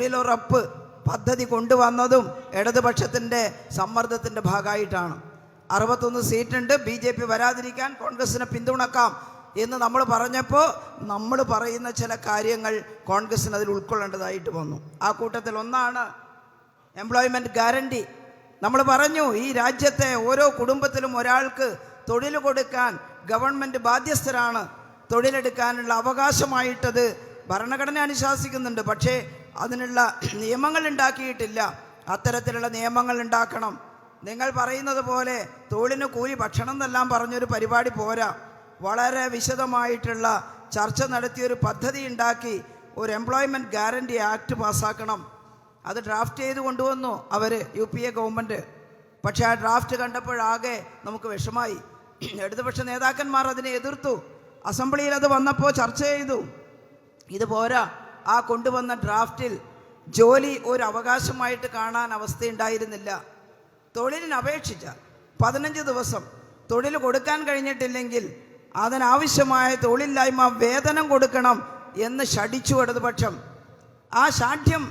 തൊഴിലുറപ്പ് പദ്ധതി കൊണ്ടുവന്നതും ഇടതുപക്ഷത്തിൻ്റെ സമ്മർദ്ദത്തിൻ്റെ ഭാഗമായിട്ടാണ്. 61 സീറ്റുണ്ട്, BJP വരാതിരിക്കാൻ കോൺഗ്രസിനെ പിന്തുണക്കാം എന്ന് നമ്മൾ പറഞ്ഞപ്പോൾ നമ്മൾ പറയുന്ന ചില കാര്യങ്ങൾ കോൺഗ്രസിന് അതിൽ ഉൾക്കൊള്ളേണ്ടതായിട്ട് വന്നു. ആ കൂട്ടത്തിൽ ഒന്നാണ് എംപ്ലോയ്മെൻറ്റ് ഗ്യാരണ്ടി. നമ്മൾ പറഞ്ഞു ഈ രാജ്യത്തെ ഓരോ കുടുംബത്തിലും ഒരാൾക്ക് തൊഴിൽ കൊടുക്കാൻ ഗവൺമെൻറ് ബാധ്യസ്ഥരാണ്. തൊഴിലെടുക്കാനുള്ള അവകാശമായിട്ടത് ഭരണഘടന അനുശാസിക്കുന്നുണ്ട്. പക്ഷേ അതിനുള്ള നിയമങ്ങൾ ഉണ്ടാക്കിയിട്ടില്ല. അത്തരത്തിലുള്ള നിയമങ്ങൾ ഉണ്ടാക്കണം. നിങ്ങൾ പറയുന്നത് പോലെ തൊഴിലിന് കൂലി ഭക്ഷണം എന്നെല്ലാം പറഞ്ഞൊരു പരിപാടി പോരാ. വളരെ വിശദമായിട്ടുള്ള ചർച്ച നടത്തിയൊരു പദ്ധതി ഉണ്ടാക്കി ഒരു എംപ്ലോയ്മെൻറ്റ് ഗ്യാരണ്ടി ആക്ട് പാസ്സാക്കണം. അത് ഡ്രാഫ്റ്റ് ചെയ്ത് കൊണ്ടുവന്നു അവർ UPA ഗവൺമെൻറ്. പക്ഷേ ആ ഡ്രാഫ്റ്റ് കണ്ടപ്പോഴാകെ നമുക്ക് വിഷമായി. ഇടതുപക്ഷ നേതാക്കന്മാർ അതിനെ എതിർത്തു. അസംബ്ലിയിൽ അത് വന്നപ്പോൾ ചർച്ച ചെയ്തു. ഇത് പോരാ, ആ കൊണ്ടുവന്ന ഡ്രാഫ്റ്റിൽ ജോലി ഒരു അവകാശമായിട്ട് കാണാൻ അവസ്ഥയുണ്ടായിരുന്നില്ല. തൊഴിലിന് അപേക്ഷിച്ച 15 ദിവസം തൊഴിൽ കൊടുക്കാൻ കഴിഞ്ഞിട്ടില്ലെങ്കിൽ അതിനാവശ്യമായ തൊഴിലില്ലായ്മ വേതനം കൊടുക്കണം എന്ന് ശഠിച്ചു ഇടതുപക്ഷം. ആ ശാഠ്യം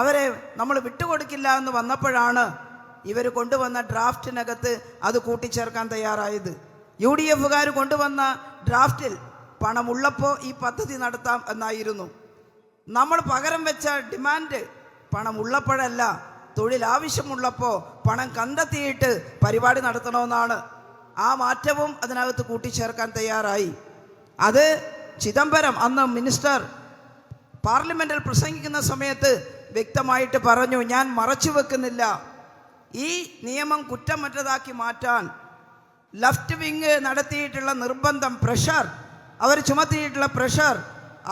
അവരെ നമ്മൾ വിട്ടുകൊടുക്കില്ല എന്ന് വന്നപ്പോഴാണ് ഇവർ കൊണ്ടുവന്ന ഡ്രാഫ്റ്റിനകത്ത് അത് കൂട്ടിച്ചേർക്കാൻ തയ്യാറായത്. UDFകാർ കൊണ്ടുവന്ന ഡ്രാഫ്റ്റിൽ പണമുള്ളപ്പോൾ ഈ പദ്ധതി നടത്താം എന്നായിരുന്നു. നമ്മൾ പകരം വെച്ച ഡിമാൻഡ് പണമുള്ളപ്പോഴല്ല, തൊഴിൽ ആവശ്യമുള്ളപ്പോൾ പണം കണ്ടെത്തിയിട്ട് പരിപാടി നടത്തണമെന്നാണ്. ആ മാറ്റവും അതിനകത്ത് കൂട്ടിച്ചേർക്കാൻ തയ്യാറായി. അത് ചിദംബരം അന്ന് മിനിസ്റ്റർ പാർലമെൻറ്റിൽ പ്രസംഗിക്കുന്ന സമയത്ത് വ്യക്തമായിട്ട് പറഞ്ഞു, ഞാൻ മറച്ചു വെക്കുന്നില്ല. ഈ നിയമം കുറ്റമറ്റതാക്കി മാറ്റാൻ ലെഫ്റ്റ് വിങ് നടത്തിയിട്ടുള്ള നിർബന്ധം, പ്രഷർ, അവർ ചുമത്തിയിട്ടുള്ള പ്രഷർ,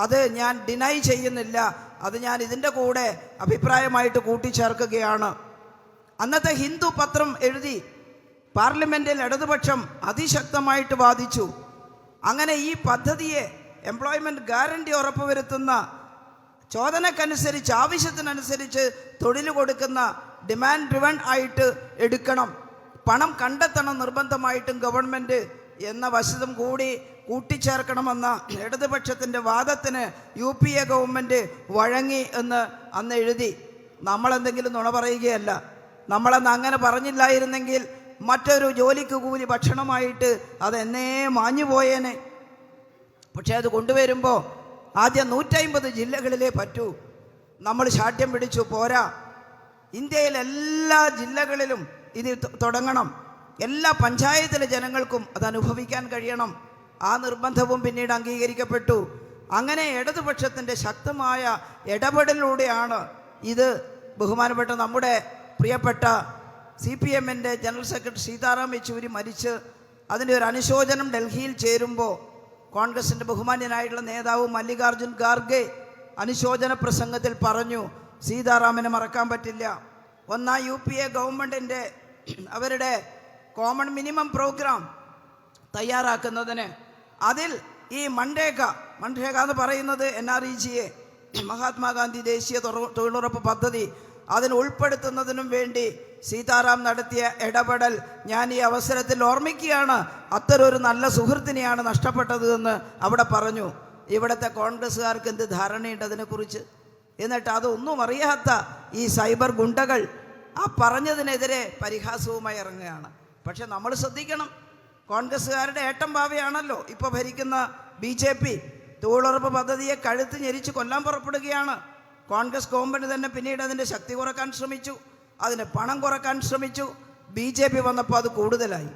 അത് ഞാൻ ഡിനൈ ചെയ്യുന്നില്ല. അത് ഞാൻ ഇതിൻ്റെ കൂടെ അഭിപ്രായമായിട്ട് കൂട്ടിച്ചേർക്കുകയാണ്. അന്നത്തെ ഹിന്ദു പത്രം എഴുതി പാർലമെൻറ്റിൽ ഇടതുപക്ഷം അതിശക്തമായിട്ട് വാദിച്ചു. അങ്ങനെ ഈ പദ്ധതിയെ എംപ്ലോയ്മെൻറ്റ് ഗ്യാരണ്ടി ഉറപ്പുവരുത്തുന്ന ചോദനക്കനുസരിച്ച് ആവശ്യത്തിനനുസരിച്ച് തൊഴിൽ കൊടുക്കുന്ന ഡിമാൻഡ് ഡ്രിവൺ ആയിട്ട് എടുക്കണം, പണം കണ്ടെത്തണം നിർബന്ധമായിട്ടും ഗവൺമെൻറ് എന്ന വശത്തും കൂടി കൂട്ടിച്ചേർക്കണമെന്ന ഇടതുപക്ഷത്തിൻ്റെ വാദത്തിന് UPA ഗവൺമെൻറ് വഴങ്ങി എന്ന് അന്ന് എഴുതി. നമ്മളെന്തെങ്കിലും നുണ പറയുകയല്ല. നമ്മളന്ന് അങ്ങനെ പറഞ്ഞില്ലായിരുന്നെങ്കിൽ മറ്റൊരു ജോലിക്ക് കൂലി ഭക്ഷണമായിട്ട് അതെന്നേ മാഞ്ഞു പോയേനെ. പക്ഷേ അത് കൊണ്ടുവരുമ്പോൾ ആദ്യം 150 ജില്ലകളിലേ പറ്റൂ. നമ്മൾ ശാഠ്യം പിടിച്ചു, പോരാ, ഇന്ത്യയിലെ എല്ലാ ജില്ലകളിലും ഇത് തുടങ്ങണം, എല്ലാ പഞ്ചായത്തിലെ ജനങ്ങൾക്കും അത് അനുഭവിക്കാൻ കഴിയണം. ആ നിർബന്ധവും പിന്നീട് അംഗീകരിക്കപ്പെട്ടു. അങ്ങനെ ഇടതുപക്ഷത്തിൻ്റെ ശക്തമായ ഇടപെടലിലൂടെയാണ് ഇത് ബഹുമാനപ്പെട്ട നമ്മുടെ പ്രിയപ്പെട്ട CPMൻ്റെ ജനറൽ സെക്രട്ടറി സീതാറാം യെച്ചൂരി മരിച്ച് അതിൻ്റെ ഒരു അനുശോചനം ഡൽഹിയിൽ ചേരുമ്പോൾ കോൺഗ്രസിൻ്റെ ബഹുമാന്യനായിട്ടുള്ള നേതാവ് മല്ലികാർജുൻ ഖാർഗെ അനുശോചന പ്രസംഗത്തിൽ പറഞ്ഞു, സീതാറാമിനെ മറക്കാൻ പറ്റില്ല. ഒന്നാം UPA ഗവൺമെൻറ്റിൻ്റെ അവരുടെ കോമൺ മിനിമം പ്രോഗ്രാം തയ്യാറാക്കുന്നതിന് അതിൽ ഈ മൺരേഖ എന്ന് പറയുന്നത് NREGA, മഹാത്മാഗാന്ധി ദേശീയ തൊഴിലുറപ്പ് പദ്ധതി, അതിന് ഉൾപ്പെടുത്തുന്നതിനും വേണ്ടി സീതാറാം നടത്തിയ ഇടപെടൽ ഞാൻ ഈ അവസരത്തിൽ ഓർമ്മിക്കുകയാണ്. അത്തരൊരു നല്ല സുഹൃത്തിനെയാണ് നഷ്ടപ്പെട്ടത് എന്ന് അവിടെ പറഞ്ഞു. ഇവിടുത്തെ കോൺഗ്രസ്സുകാർക്ക് എന്ത് ധാരണയുണ്ട് അതിനെക്കുറിച്ച്? എന്നിട്ട് അതൊന്നും അറിയാത്ത ഈ സൈബർ ഗുണ്ടകൾ ആ പറഞ്ഞതിനെതിരെ പരിഹാസവുമായി ഇറങ്ങുകയാണ്. പക്ഷെ നമ്മൾ ശ്രദ്ധിക്കണം, കോൺഗ്രസ്സുകാരുടെ ഏട്ടം ഭാവിയാണല്ലോ ഇപ്പോൾ ഭരിക്കുന്ന BJP. തൊഴിലുറപ്പ് പദ്ധതിയെ കഴുത്ത് ഞെരിച്ച് കൊല്ലാൻ പുറപ്പെടുകയാണ്. കോൺഗ്രസ് ഗവൺമെൻറ് തന്നെ പിന്നീട് അതിൻ്റെ ശക്തി കുറക്കാൻ ശ്രമിച്ചു, അതിന് പണം കുറക്കാൻ ശ്രമിച്ചു. BJP വന്നപ്പോൾ അത് കൂടുതലായി.